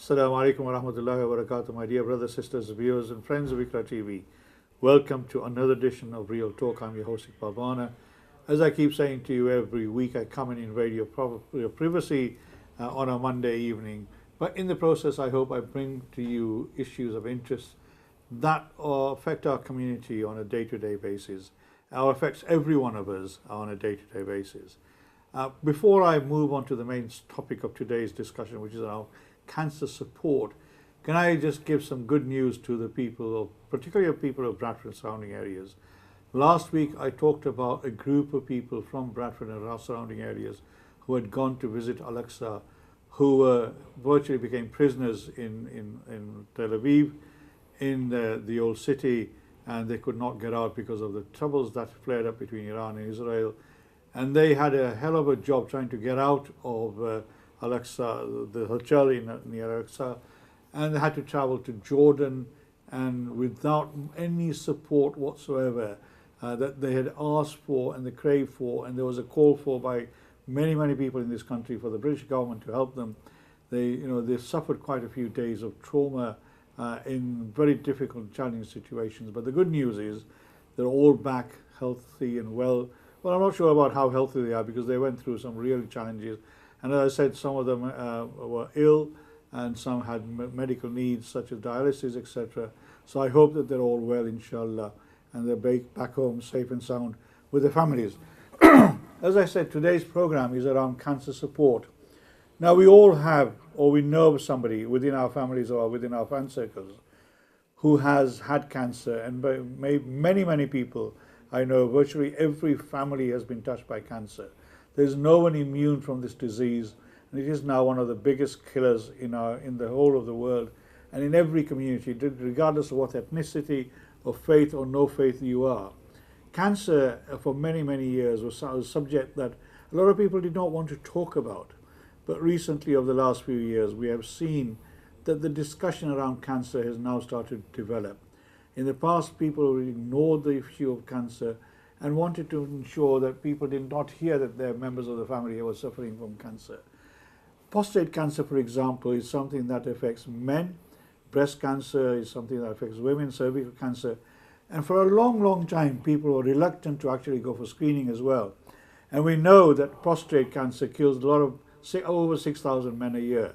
Assalamu alaikum wa rahmatullahi wa barakatuh, my dear brothers, sisters, viewers, and friends of Ikra TV. Welcome to another edition of Real Talk. I'm your host, Iqbal Bana. As I keep saying to you every week, I come in invade your privacy on a Monday evening. But in the process, I hope I bring to you issues of interest that affect our community on a day-to-day basis, or affects every one of us on a day-to-day basis. Before I move on to the main topic of today's discussion, which is our cancer support, can I just give some good news to the people, particularly of people of Bradford and surrounding areas. Last week I talked about a group of people from Bradford and our surrounding areas who had gone to visit Al-Aqsa, who virtually became prisoners in Tel Aviv, in the old city, and they could not get out because of the troubles that flared up between Iran and Israel. And they had a hell of a job trying to get out of Al-Aqsa, the hotel near Al-Aqsa, and they had to travel to Jordan, and without any support whatsoever that they had asked for and they craved for, and there was a call for by many people in this country for the British government to help them. They suffered quite a few days of trauma in very difficult, challenging situations. But the good news is they're all back healthy and well. Well, I'm not sure about how healthy they are because they went through some real challenges. And as I said, some of them were ill and some had medical needs such as dialysis, etc. So I hope that they're all well, inshallah, and they're back home safe and sound with their families. As I said, today's program is around cancer support. Now, we all have, or we know of somebody within our families or within our friend circles who has had cancer, and many people I know, virtually every family has been touched by cancer. There's no one immune from this disease, and it is now one of the biggest killers in the whole of the world and in every community, regardless of what ethnicity or faith or no faith you are. Cancer for many years was a subject that a lot of people did not want to talk about. But recently, over the last few years, we have seen that the discussion around cancer has now started to develop. In the past, people ignored the issue of cancer and wanted to ensure that people did not hear that their members of the family were suffering from cancer. Prostate cancer, for example, is something that affects men. Breast cancer is something that affects women, cervical cancer. And for a long time, people were reluctant to actually go for screening as well. And we know that prostate cancer kills a lot of over 6,000 men a year.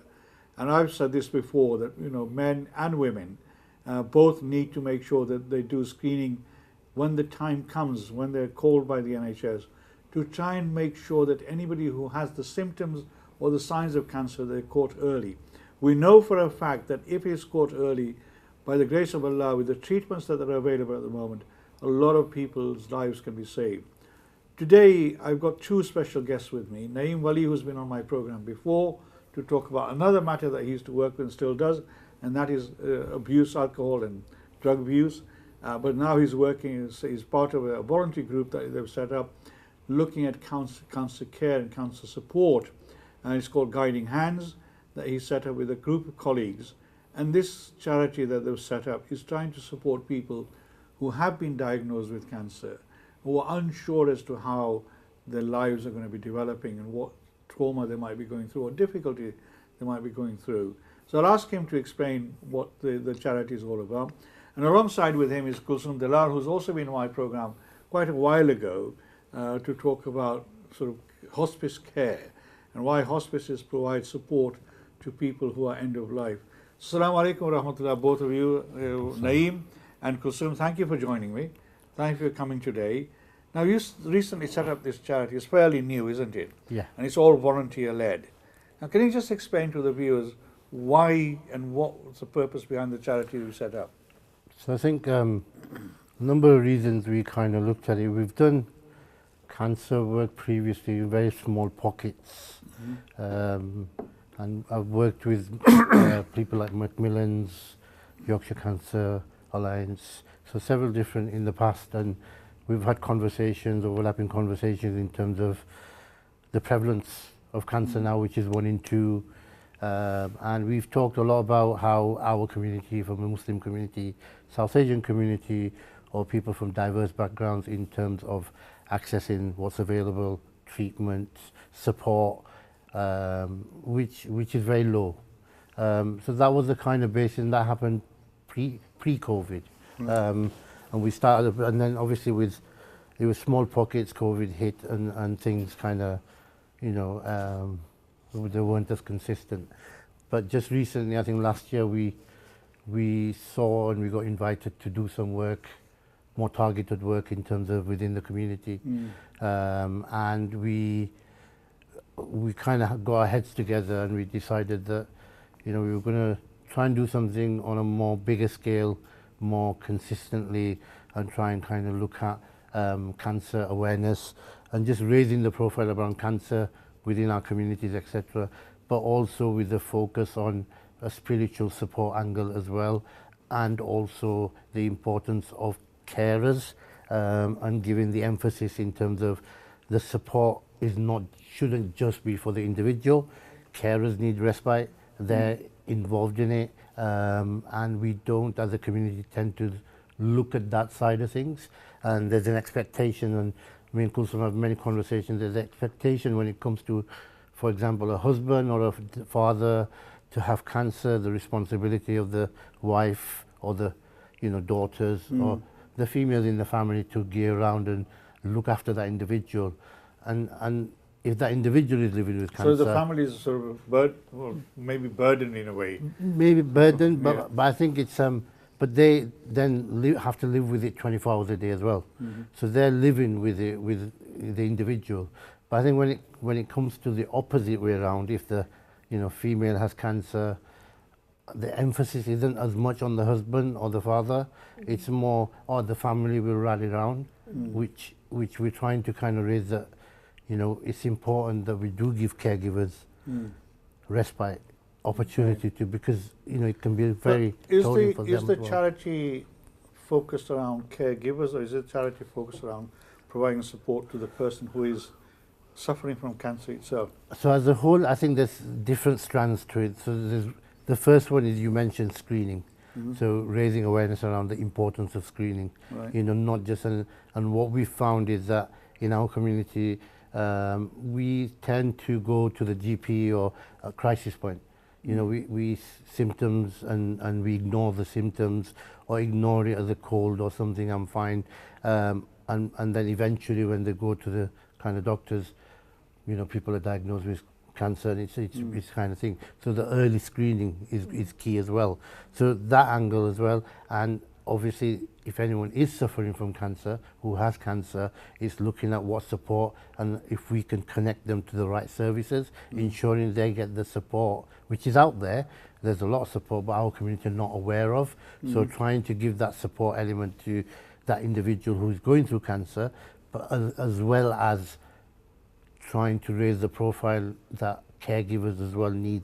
And I've said this before, that men and women both need to make sure that they do screening when the time comes, when they're called by the NHS, to try and make sure that anybody who has the symptoms or the signs of cancer, they're caught early. We know for a fact that if it's caught early, by the grace of Allah, with the treatments that are available at the moment, a lot of people's lives can be saved. Today, I've got two special guests with me. Naeem Wali, who's been on my program before, to talk about another matter that he used to work with and still does, and that is abuse, alcohol and drug abuse. But now he's working, he's part of a voluntary group that they've set up looking at cancer care and cancer support. And it's called Guiding Hands, that he set up with a group of colleagues. And this charity that they've set up is trying to support people who have been diagnosed with cancer, who are unsure as to how their lives are going to be developing and what trauma they might be going through or difficulty they might be going through. So I'll ask him to explain what the charity is all about. And alongside with him is Kulsum Dalal, who's also been on my program quite a while ago to talk about sort of hospice care and why hospices provide support to people who are end of life. Assalamu alaikum wa rahmatullah, both of you, Naeem and Kulsum, thank you for joining me. Thank you for coming today. Now, you recently set up this charity. It's fairly new, isn't it? Yeah. And it's all volunteer-led. Now, can you just explain to the viewers why and what's the purpose behind the charity you set up? So I think a number of reasons we kind of looked at it. We've done cancer work previously in very small pockets. And I've worked with people like Macmillan's, Yorkshire Cancer Alliance, so several different in the past, and we've had conversations, overlapping conversations in terms of the prevalence of cancer now, which is 1 in 2. And we've talked a lot about how our community, from the Muslim community, South Asian community, or people from diverse backgrounds in terms of accessing what's available, treatment, support, which is very low. So that was the kind of basis, and that happened pre-COVID. And we started, and then obviously it was small pockets, COVID hit, and things kind of, you know, they weren't as consistent. But just recently, I think last year, we saw and we got invited to do some work, more targeted work in terms of within the community. And we kind of got our heads together and we decided that, you know, we were going to try and do something on a more bigger scale, more consistently, and try and kind of look at cancer awareness and just raising the profile around cancer within our communities, etc. But also with the focus on a spiritual support angle as well, and also the importance of carers, and giving the emphasis in terms of the support shouldn't just be for the individual. Carers need respite, they're involved in it, and we don't as a community tend to look at that side of things. And there's an expectation, and me and Kulsum have many conversations, there's an expectation when it comes to, for example, a husband or a father to have cancer, the responsibility of the wife or the, you know, daughters or the females in the family to gear around and look after that individual. And if that individual is living with cancer... So the family is sort of maybe burdened in a way. Maybe burdened, but I think it's... but they then have to live with it 24 hours a day as well. So they're living with it, with the individual. But I think when it comes to the opposite way around, if the, you know, female has cancer, the emphasis isn't as much on the husband or the father. It's more, the family will rally around, which we're trying to kind of raise that, you know, it's important that we do give caregivers respite, opportunity to, because, you know, it can be very tolling for them as well. Is the charity focused around caregivers, or is it charity focused around providing support to the person who is suffering from cancer itself? So as a whole, I think there's different strands to it. So the first one is, you mentioned screening. So raising awareness around the importance of screening. You know, not just, and what we found is that in our community, we tend to go to the GP or a crisis point. You know, we symptoms and we ignore the symptoms or ignore it as a cold or something, I'm fine. And then eventually when they go to the kind of doctors, you know, people are diagnosed with cancer, and it's kind of thing. So the early screening is key as well. So that angle as well. And obviously, if anyone is suffering from cancer, who has cancer, it's looking at what support, and if we can connect them to the right services, ensuring they get the support, which is out there. There's a lot of support, but our community are not aware of. So trying to give that support element to that individual who's going through cancer, but as well as trying to raise the profile that caregivers as well need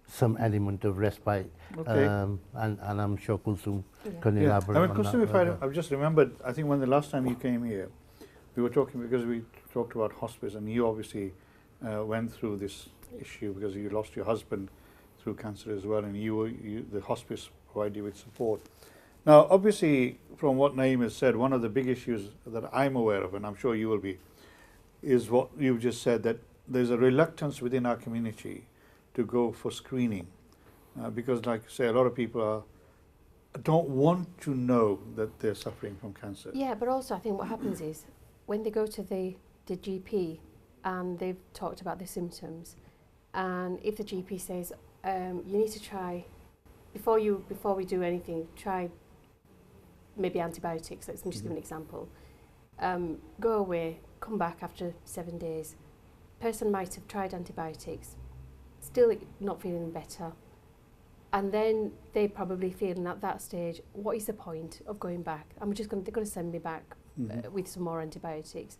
some element of respite. And I'm sure Kulsum can elaborate on that. Kulsum, I've just remembered, I think when the last time you came here, we were talking, because we talked about hospice, and you obviously went through this issue because you lost your husband through cancer as well, and the hospice provided you with support. Now, obviously, from what Naeem has said, one of the big issues that I'm aware of, and I'm sure you will be, is what you've just said, that there's a reluctance within our community to go for screening, because, like I say, a lot of people don't want to know that they're suffering from cancer. Yeah, but also I think what happens is when they go to the GP and they've talked about the symptoms, and if the GP says you need to try before we do anything, try maybe antibiotics. Let's just give an example. Go away, come back after 7 days. Person might have tried antibiotics, still not feeling better, and then they probably feeling at that stage, what is the point of going back? They're going to send me back with some more antibiotics.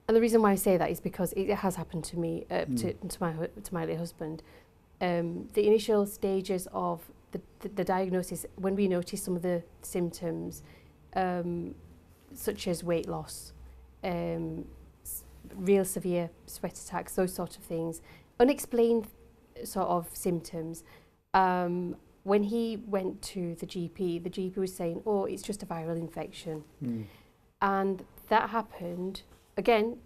And the reason why I say that is because it has happened to me, to my late husband. The initial stages of the diagnosis, when we noticed some of the symptoms, such as weight loss, real severe sweat attacks, those sort of things, unexplained sort of symptoms. When he went to the GP was saying, oh, it's just a viral infection. And that happened, again,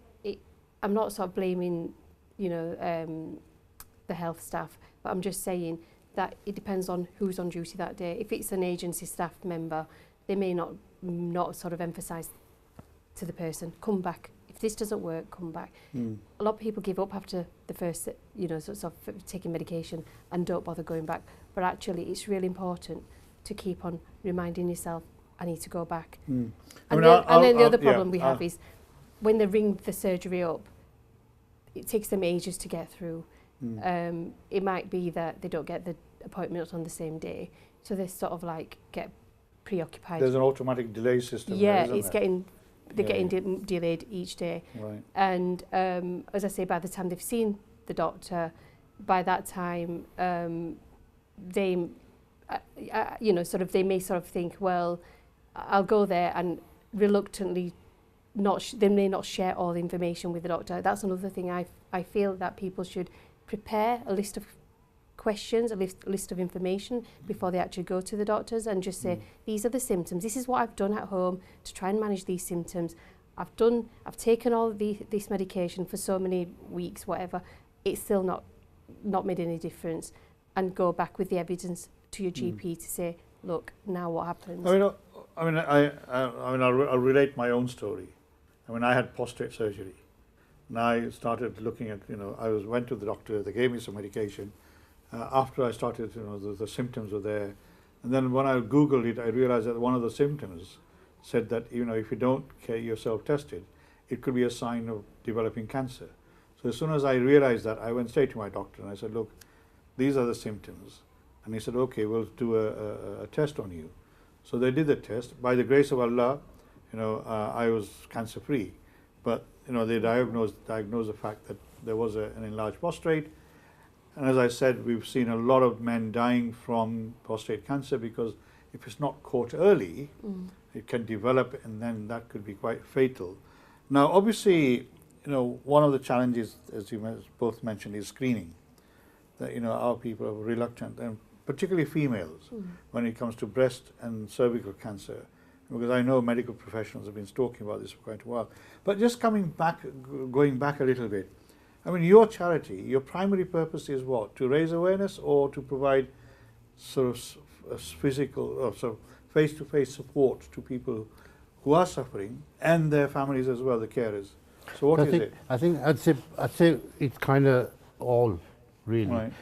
I'm not sort of blaming, the health staff, but I'm just saying that it depends on who's on duty that day. If it's an agency staff member, they may not sort of emphasise to the person, come back. If this doesn't work, come back. A lot of people give up after the first, sort of taking medication and don't bother going back. But actually, it's really important to keep on reminding yourself, I need to go back. And then the other problem we have is when they ring the surgery up, it takes them ages to get through. It might be that they don't get the appointment on the same day, so they sort of like get preoccupied. There's an automatic delay system. Yeah, there, it's getting delayed each day. Right. And as I say, by the time they've seen the doctor, by that time they they may sort of think, well, I'll go there, and reluctantly they may not share all the information with the doctor. That's another thing I feel that people should prepare a list of questions, a list of information before they actually go to the doctors, and just say, these are the symptoms, this is what I've done at home to try and manage these symptoms. I've taken all this medication for so many weeks, whatever, it's still not made any difference, and go back with the evidence to your GP to say, look, now what happens? I'll relate my own story. I had prostate surgery, and I started looking at, went to the doctor, they gave me some medication. After I started, the symptoms were there. And then when I Googled it, I realized that one of the symptoms said that, if you don't get yourself tested, it could be a sign of developing cancer. So as soon as I realized that, I went straight to my doctor and I said, look, these are the symptoms. And he said, okay, we'll do a test on you. So they did the test. By the grace of Allah, I was cancer-free. But, they diagnosed the fact that there was an enlarged prostate. And as I said, we've seen a lot of men dying from prostate cancer because if it's not caught early, it can develop, and then that could be quite fatal. Now, obviously, one of the challenges, as you both mentioned, is screening. That, our people are reluctant, and particularly females, when it comes to breast and cervical cancer, because I know medical professionals have been talking about this for quite a while. But just going back a little bit, your charity, your primary purpose is what? To raise awareness, or to provide sort of physical, or sort of face-to-face support to people who are suffering and their families as well, the carers? So what is it? I think I'd say it's kind of all, really. Right.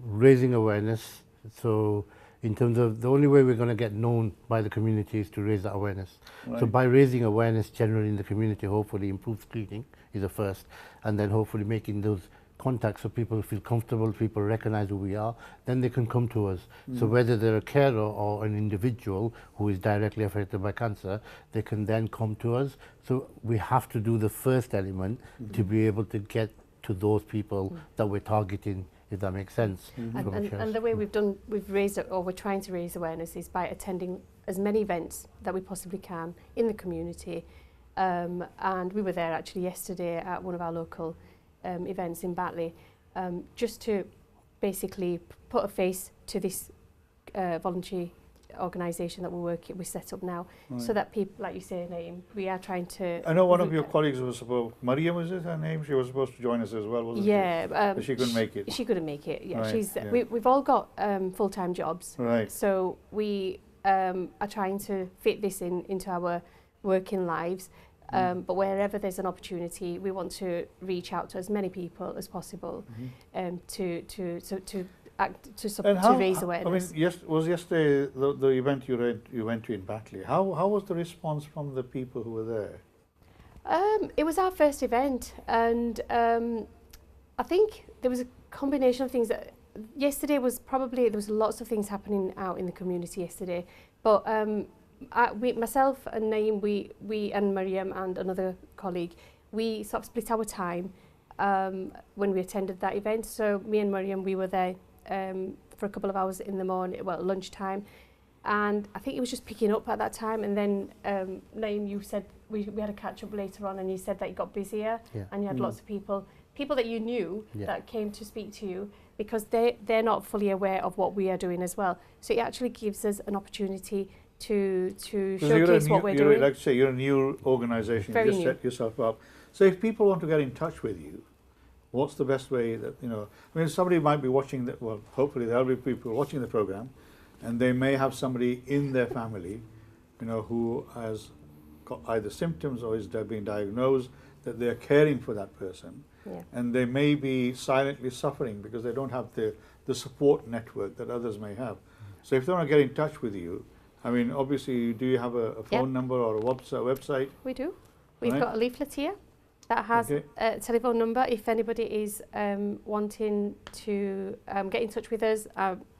Raising awareness. So in terms of the only way we're going to get known by the community is to raise that awareness. Right. So by raising awareness generally in the community, hopefully improve screening is the first, and then hopefully making those contacts so people feel comfortable, people recognize who we are, then they can come to us. So whether they're a carer or an individual who is directly affected by cancer, they can then come to us. So we have to do the first element to be able to get to those people that we're targeting, if that makes sense. And the way we've raised it, or we're trying to raise awareness, is by attending as many events that we possibly can in the community. And we were there actually yesterday at one of our local events in Batley, just to basically put a face to this voluntary organisation that we set up now, so that people, like you say, Naeem, we are trying to... I know one of your colleagues was supposed, Mariam, was it her name? She was supposed to join us as well, wasn't she? But she couldn't make it. She couldn't make it, yeah. Right, We've all got full-time jobs, right. So we are trying to fit this into our working lives. But wherever there's an opportunity, we want to reach out to as many people as possible to raise awareness. Was yesterday the event you went to in Batley? How was the response from the people who were there? It was our first event, and I think there was a combination of things. Yesterday was there was lots of things happening out in the community yesterday, but myself and Naeem, we and Mariam and another colleague, we sort of split our time when we attended that event. So me and Mariam, we were there for a couple of hours in the morning, lunchtime, and I think it was just picking up at that time. And then Naeem, you said we had a catch up later on, and you said that it got busier, and you had lots of people that you knew that came to speak to you, because they're not fully aware of what we are doing as well. So it actually gives us an opportunity to showcase what we're doing. Like to say, you're a new organisation, you just set yourself up. So if people want to get in touch with you, what's the best way that, I mean, somebody might be watching that, well, hopefully there'll be people watching the program, and they may have somebody in their family, who has got either symptoms or is being diagnosed, that they're caring for that person. Yeah. And they may be silently suffering because they don't have the support network that others may have. So if they want to get in touch with you, I mean, obviously, do you have a phone number or a website? We do. We've Right. got a leaflet here that has a telephone number. If anybody is wanting to get in touch with us,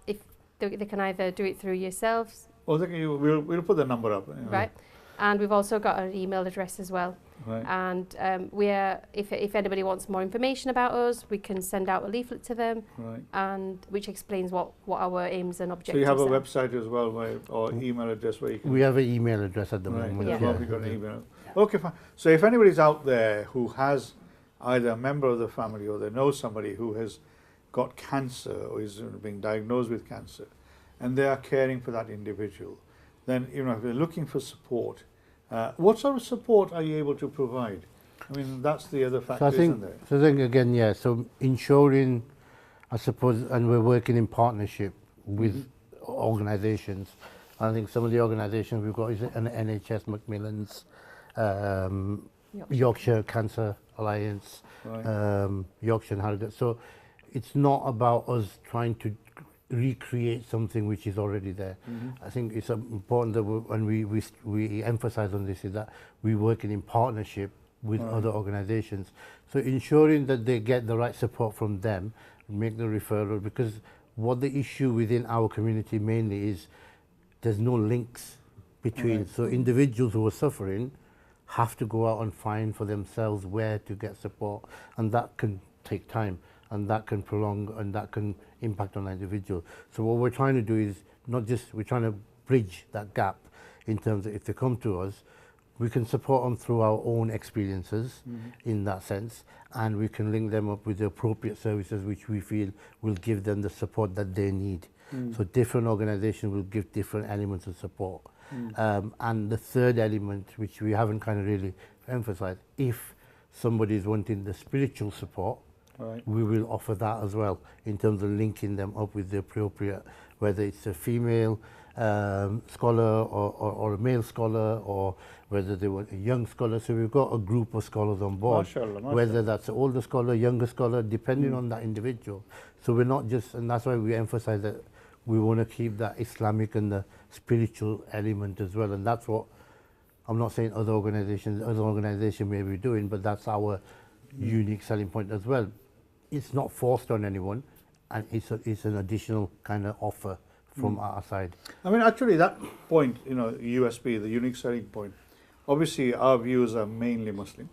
if they can either do it through yourselves. Well, we'll put the number up. Right. And we've also got an email address as well. Right. And we are, if anybody wants more information about us, we can send out a leaflet to them, Right. and which explains what our aims and objectives So you have a are. website as well, or email address where you can. We have an email address at the Right. moment. Yeah. Well, we've got an email. Okay, fine. So if anybody's out there who has either a member of the family or they know somebody who has got cancer or is being diagnosed with cancer, and they are caring for that individual, then if they're looking for support, what sort of support are you able to provide? I mean, that's the other factor, isn't there? So I think again, yeah. So ensuring, I suppose, and we're working in partnership with organisations. I think some of the organisations we've got is an NHS Macmillan's, Yorkshire Cancer Alliance, Right. Yorkshire and Harrogate. So it's not about us trying to recreate something which is already there. I think it's important that when we emphasize on this is that we're working in partnership with other organizations. So ensuring that they get the right support from them, make the referral, because what the issue within our community mainly is there's no links between. Right. So individuals who are suffering have to go out and find for themselves where to get support, and that can take time, and that can prolong, and that can impact on the individual. So what we're trying to do is we're trying to bridge that gap in terms of if they come to us, we can support them through our own experiences in that sense, and we can link them up with the appropriate services which we feel will give them the support that they need. So different organizations will give different elements of support. And the third element, which we haven't kind of really emphasized, if somebody is wanting the spiritual support, Right. we will offer that as well in terms of linking them up with the appropriate, whether it's a female scholar or a male scholar, or whether they want a young scholar. So we've got a group of scholars on board, Mashallah, whether that's an older scholar, younger scholar, depending on that individual. So we're not just, and that's why we emphasize that we want to keep that Islamic and the spiritual element as well. And that's what, I'm not saying other organizations may be doing, but that's our unique selling point as well. It's not forced on anyone, and it's an additional kind of offer from our side. I mean, actually, that point, USP, the unique selling point, obviously our viewers are mainly Muslim,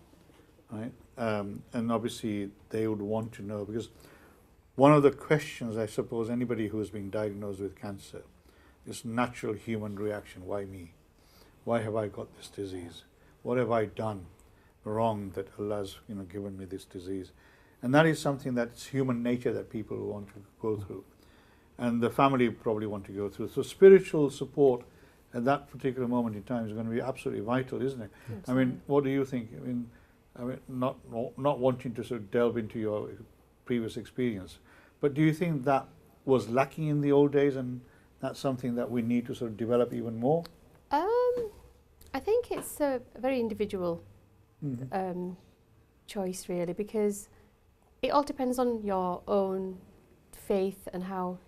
right? And obviously they would want to know, because one of the questions, I suppose, anybody who is being diagnosed with cancer, this natural human reaction, why me? Why have I got this disease? What have I done wrong that Allah's given me this disease? And that is something that's human nature that people want to go through, and the family probably want to go through. So spiritual support at that particular moment in time is going to be absolutely vital, isn't it? Absolutely. I mean, what do you think? I mean, not wanting to sort of delve into your previous experience, but do you think that was lacking in the old days, and that's something that we need to sort of develop even more? I think it's a very individual choice, really, because it all depends on your own faith and how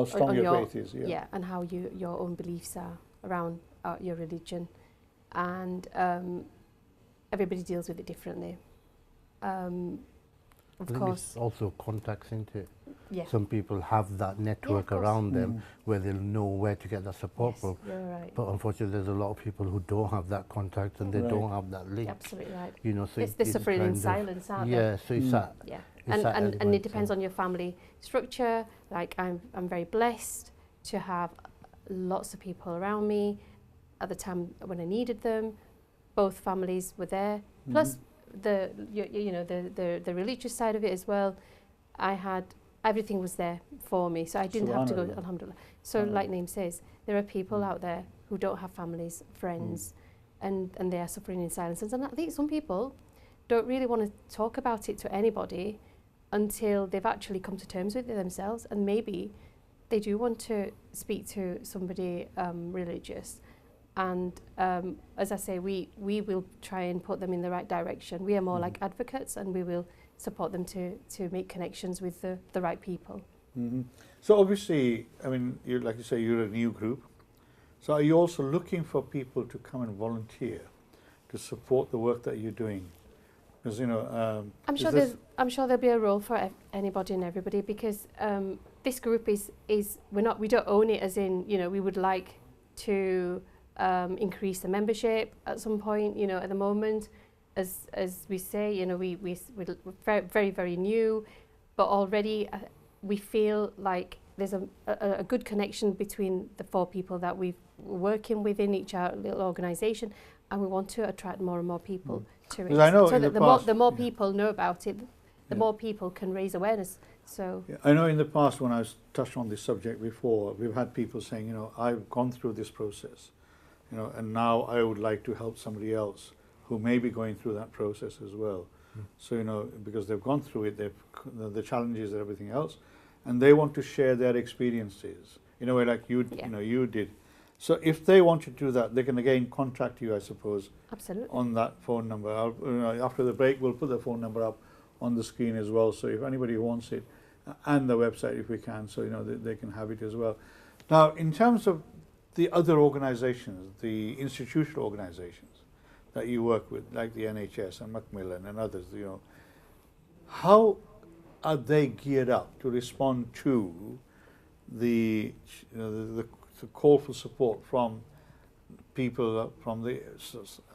strong on your faith is, yeah. and how your own beliefs are around your religion, and everybody deals with it differently. Of I think course, it's also contacts into it. yeah. Some people have that network course. around them where they'll know where to get that support Yes, from. you're right. But unfortunately, there's a lot of people who don't have that contact and they Right. don't have that link. You're absolutely right. So They're suffering in kind of- silence, aren't they? Yeah, so it's that. Yeah, It's and that and it element, depends so- on your family structure. Like I'm very blessed to have lots of people around me at the time when I needed them. Both families were there. Plus the religious side of it as well. I had everything was there for me, so I didn't have to go. Subhanallah. Alhamdulillah. So like Naeem says, there are people out there who don't have families, friends, and they are suffering in silence. And I think some people don't really want to talk about it to anybody until they've actually come to terms with it themselves, and maybe they do want to speak to somebody religious. And as I say, we will try and put them in the right direction. We are more like advocates, and we will support them to make connections with the right people. So obviously, I mean, like you say, you're a new group. So are you also looking for people to come and volunteer to support the work that you're doing? Because, you know, I'm sure there'll be a role for anybody and everybody, because this group is we don't own it, as in, you know, we would like to increase the membership at some point. You know, at the moment, as we say, you know, we're very, very new, but already we feel like there's a good connection between the 4 people that we're working within each our little organisation, and we want to attract more and more people to it. I know so in that the more past, people know about it, the more people can raise awareness. So I know in the past, when I was touched on this subject before, we've had people saying, you know, I've gone through this process, you know, and now I would like to help somebody else who may be going through that process as well. So, you know, because they've gone through it, the challenges and everything else, and they want to share their experiences in a way like you know, you did. So if they want to do that, they can again contact you, I suppose. absolutely. On that phone number. After the break, we'll put the phone number up on the screen as well. So if anybody wants it, and the website if we can, so you know they can have it as well. Now, in terms of the other organisations, the institutional organisations that you work with, like the NHS and Macmillan and others, you know, how are they geared up to respond to the call for support from people from the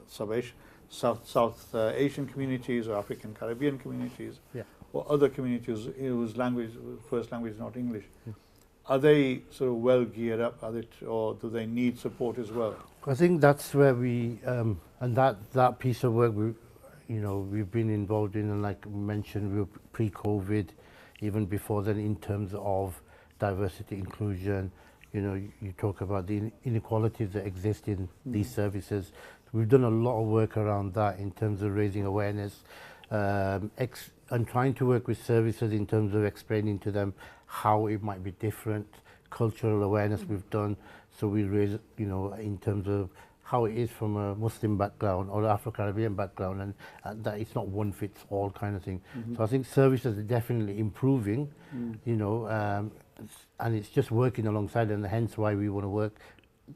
South Asian communities or African Caribbean communities, or other communities whose first language is not English? Are they sort of well geared up, or do they need support as well? I think that's where we, and that piece of work we've been involved in, and like we mentioned, we were pre-COVID, even before then, in terms of diversity, inclusion. You know, you talk about the inequalities that exist in these services. We've done a lot of work around that in terms of raising awareness, and trying to work with services in terms of explaining to them how it might be different. Cultural awareness we've done, so we raise, you know, in terms of how it is from a Muslim background or Afro-Caribbean background, and that it's not one fits all kind of thing. So I think services are definitely improving, you know, and it's just working alongside, and hence why we want to work.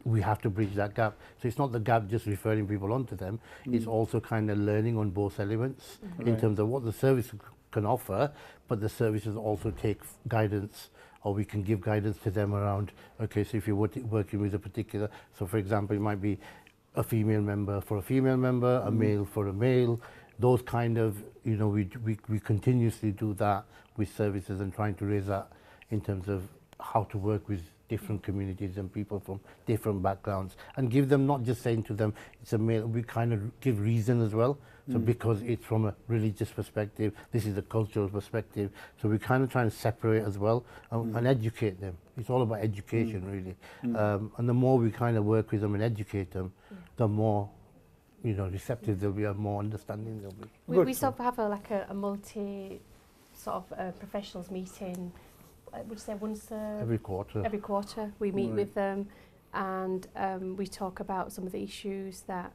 We have to bridge that gap. So it's not the gap just referring people onto them, it's also kind of learning on both elements in terms of what the service can offer, but the services also take guidance, or we can give guidance to them around, okay, so if you're working with a particular, so for example, it might be a female member for a female member, a male for a male, those kind of, you know, we continuously do that with services and trying to raise that in terms of how to work with different communities and people from different backgrounds, and give them, not just saying to them it's a male, we kind of give reason as well. So because it's from a religious perspective, this is a cultural perspective, so we kind of try and separate as well, and educate them. It's all about education really, and the more we kind of work with them and educate them, the more, you know, receptive they'll be, and more understanding they'll be. We sort of have a multi sort of professionals meeting. Would you say once every quarter? Every quarter we meet with them, and we talk about some of the issues that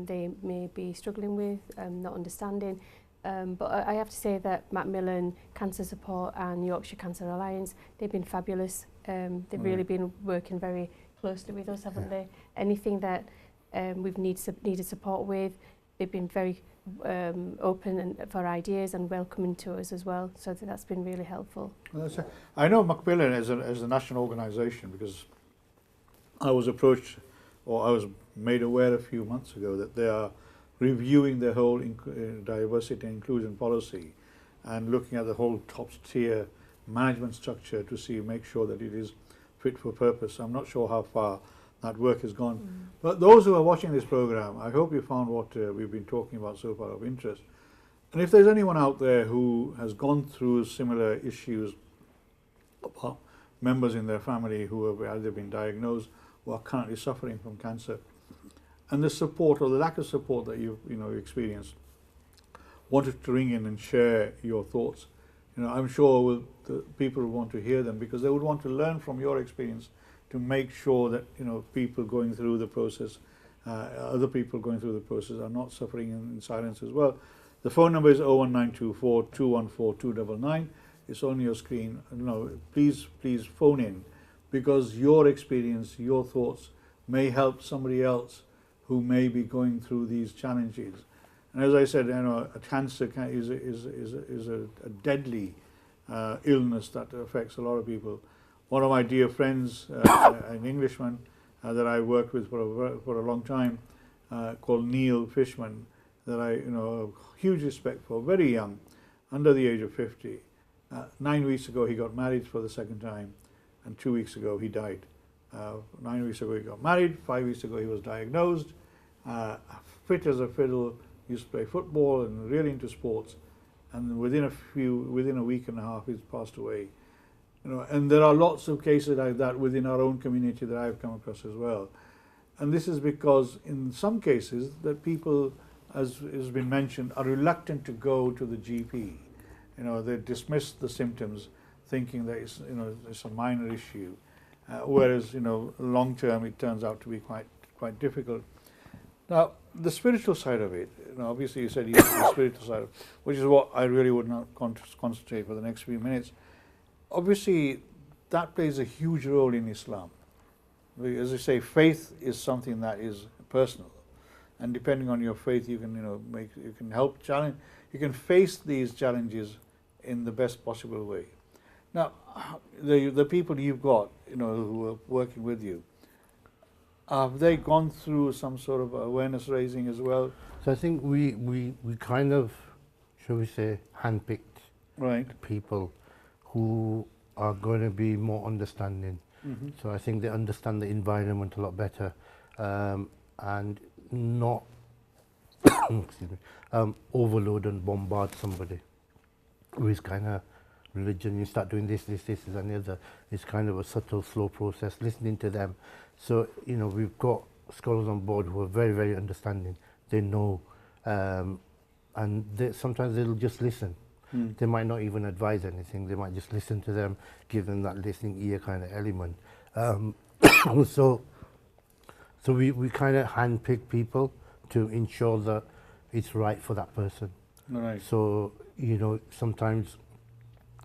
they may be struggling with, not understanding. But I have to say that Macmillan Cancer Support and Yorkshire Cancer Alliance, they've been fabulous. They've really been working very closely with us, haven't they? Anything that we've needed support with, they've been very open and for ideas and welcoming to us as well. So that's been really helpful. Well, I know Macmillan as a national organisation, because I was approached, or I was made aware a few months ago, that they are reviewing their whole diversity and inclusion policy, and looking at the whole top tier management structure to make sure that it is fit for purpose. I'm not sure how far that work has gone. But those who are watching this program, I hope you found what we've been talking about so far of interest. And if there's anyone out there who has gone through similar issues, members in their family who have either been diagnosed or are currently suffering from cancer, and the support or the lack of support that you've experienced, wanted to ring in and share your thoughts, I'm sure the people will want to hear them because they would want to learn from your experience to make sure that people going through the process, other people going through the process, are not suffering in silence as well. The phone number is 01924 214 299. It's on your screen. Please phone in, because your experience, your thoughts may help somebody else who may be going through these challenges. And as I said, a cancer is a deadly illness that affects a lot of people. One of my dear friends, an Englishman that I worked with for a long time, called Neil Fishman, that I have huge respect for, very young, under the age of 50. 9 weeks ago he got married for the second time, and 2 weeks ago he died. 9 weeks ago he got married, 5 weeks ago he was diagnosed, fit as a fiddle, used to play football and really into sports, and within a week and a half he's passed away. And there are lots of cases like that within our own community that I've come across as well. And this is because in some cases that people, as has been mentioned, are reluctant to go to the GP. They dismiss the symptoms thinking that it's a minor issue, whereas long term it turns out to be quite difficult. Now, the spiritual side of it, obviously you said the spiritual side, which is what I really would not concentrate for the next few minutes. Obviously, that plays a huge role in Islam. As I say, faith is something that is personal, and depending on your faith, you can you can help challenge, you can face these challenges in the best possible way. Now, the people you've got, who are working with you, have they gone through some sort of awareness raising as well? So I think we kind of, shall we say, handpicked people who are going to be more understanding. Mm-hmm. So I think they understand the environment a lot better, and not excuse me, overload and bombard somebody who is kind of religion. You start doing this, and the other. It's kind of a subtle, slow process, listening to them. So, we've got scholars on board who are very, very understanding. They know, and sometimes they'll just listen. They might not even advise anything. They might just listen to them, give them that listening ear kind of element. So we kind of handpick people to ensure that it's right for that person. Right. So, sometimes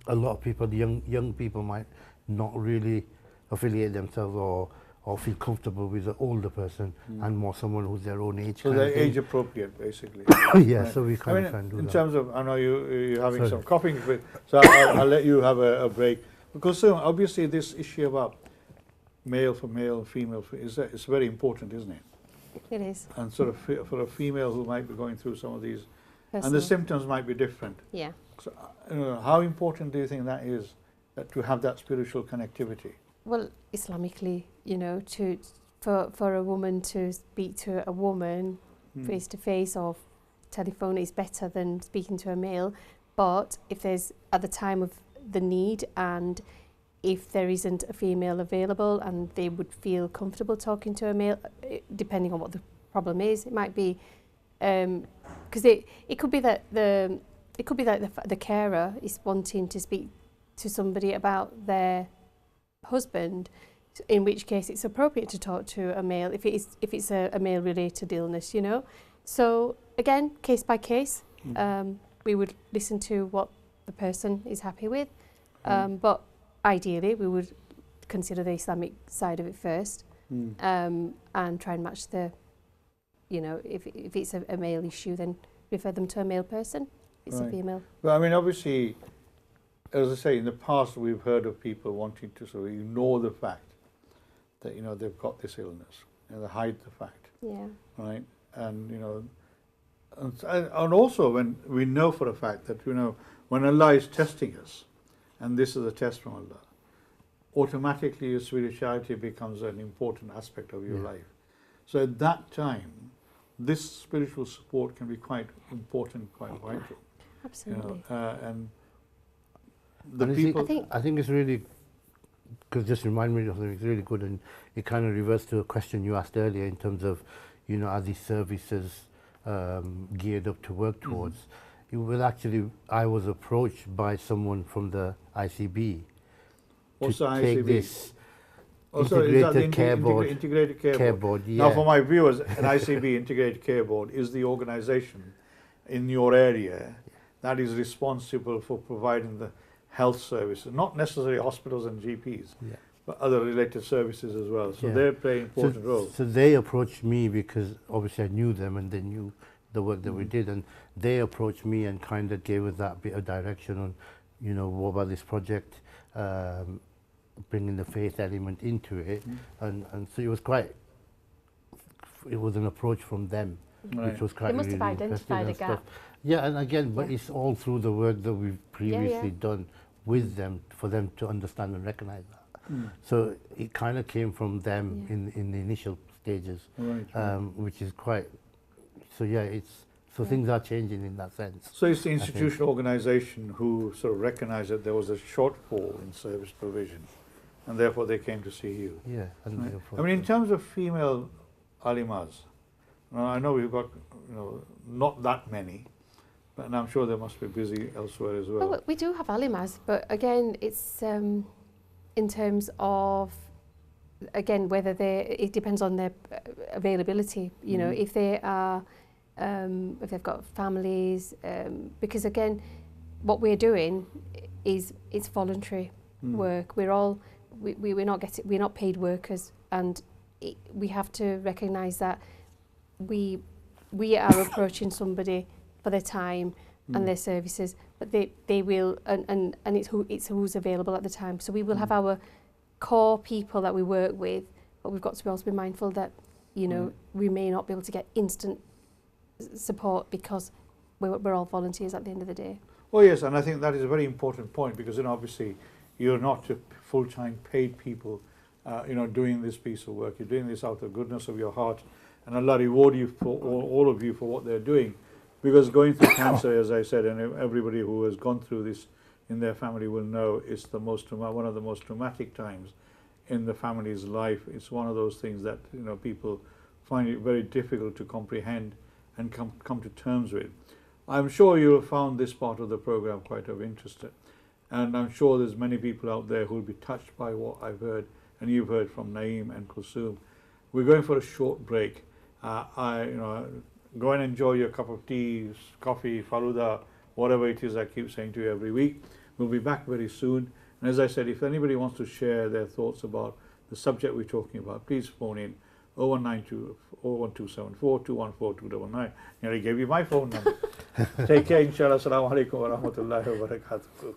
a lot of people, the young people, might not really affiliate themselves or feel comfortable with the older person, and more someone who's their own age. So they're age appropriate, basically. Yeah, right. So we kind of try and do that. In terms of, I know you're having some coughing fit, so I'll let you have a break. Because obviously this issue about male for male, female for, it's very important, isn't it? It is. And sort of for a female who might be going through some of these, Personal. and the symptoms might be different. Yeah. So, how important do you think that is, to have that spiritual connectivity? Well, Islamically, for a woman to speak to a woman face to face or telephone is better than speaking to a male. But if there's at the time of the need, and if there isn't a female available and they would feel comfortable talking to a male, depending on what the problem is, it might be because it could be that the carer is wanting to speak to somebody about their husband, in which case it's appropriate to talk to a male if it's a male related illness, So again, case by case, we would listen to what the person is happy with, but ideally we would consider the Islamic side of it first, and try and match the, if it's a male issue, then refer them to a male person. If it's a female. Well, I mean, obviously, as I say, in the past we've heard of people wanting to sort of ignore the fact that they've got this illness, they hide the fact. Yeah. Right, and and also when we know for a fact that when Allah is testing us, and this is a test from Allah, automatically your spirituality becomes an important aspect of your life. So at that time, this spiritual support can be quite important, quite vital. Absolutely. And the people. I think it's really, because just remind me of something, it's really good, and it kind of reverts to a question you asked earlier in terms of, are these services geared up to work towards? it was actually, I was approached by someone from the ICB What's to the take ICB? this Also, is that the integrated care board. integrated care board? Yeah. Now, for my viewers, an ICB, Integrated Care Board, is the organization in your area that is responsible for providing the health services, not necessarily hospitals and GPs, Yeah. but other related services as well. So Yeah. they play an important role. So they approached me because obviously I knew them and they knew the work that we did, and they approached me and kind of gave us that bit of direction on, you know, what about this project, bringing the faith element into it, and so it was an approach from them, Right. which was quite They must really have interesting identified and a stuff. gap. Yeah, and again, but Yeah. it's all through the work that we've previously yeah. done with them for them to understand and recognize that. Mm. So it kind of came from them Yeah. in the initial stages, Right. which is quite. So yeah, Yeah. things are changing in that sense. So it's the think. institutional organization who sort of recognized that there was a shortfall in service provision, and therefore they came to see you. Yeah, and Right. therefore- I mean, in terms of female alimas, I know we've got, you know, not that many, but and I'm sure they must be busy elsewhere as well. Well, we do have alimas, but again, it's in terms of, again, whether it depends on their availability. You know, Mhm. if they are, if they've got families, because again, what we're doing is it's voluntary Mm. work. We're not paid workers, and we have to recognise that we are approaching somebody for their time Mm. and their services, but they will, and it's who's available at the time. So we will have our core people that we work with, but we've got to also be mindful that, you know, Right. we may not be able to get instant support because we're all volunteers at the end of the day. Oh yes, and I think that is a very important point, because obviously you're not full-time paid people, doing this piece of work. You're doing this out of the goodness of your heart, and Allah reward you for all of you for what they're doing, because going through cancer, as I said, and everybody who has gone through this in their family will know, it's one of the most traumatic times in the family's life. It's one of those things that people find it very difficult to comprehend and come to terms with. I'm sure you have found this part of the program quite of interest, and I'm sure there's many people out there who will be touched by what I've heard and you've heard from Naeem and Kulsoom. We're going for a short break. Go and enjoy your cup of tea, coffee, faluda, whatever it is I keep saying to you every week. We'll be back very soon. And as I said, if anybody wants to share their thoughts about the subject we're talking about, please phone in 0192 01274 214 299. I gave you my phone number. Take care, inshallah. Assalamu alaikum wa rahmatullahi wa barakatuh.